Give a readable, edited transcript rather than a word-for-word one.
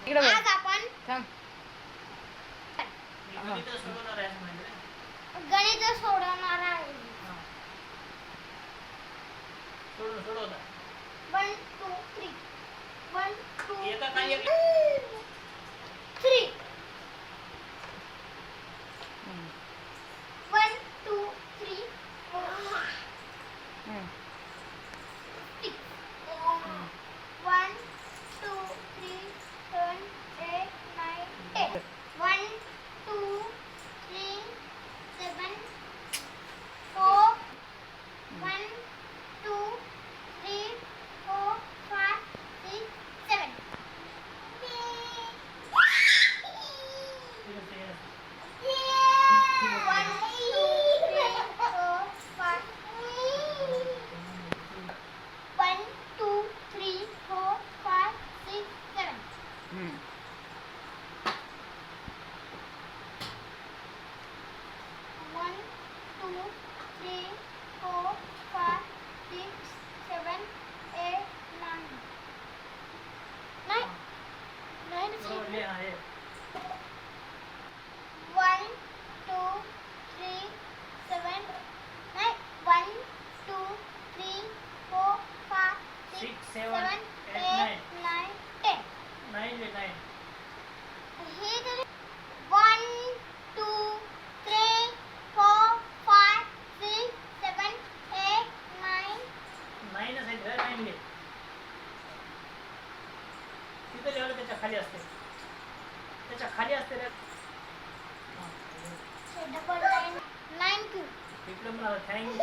इकडे बघ. आज आपण थांब. गणित सोडवणार आहे. सोडवता 1 2 3 1 2 एका काही एक 3 हम्म. 1 2 3 4 हम्म. 6 1 2 3 7 8 9 10 1 2 3 7 4 1 2 3 4 5 6 7 हम्म. बरोबर आहे. 1 2 3 7 9 1 2 3 4 5 6 7 8 9 10 9 हे तरी 1 2 3 4 5 6 7 8 9 9 असायचं 9 ले तिथे जेवढं त्याच्या खाली असते रे. डबल 9 9 2 इकडे मला थँक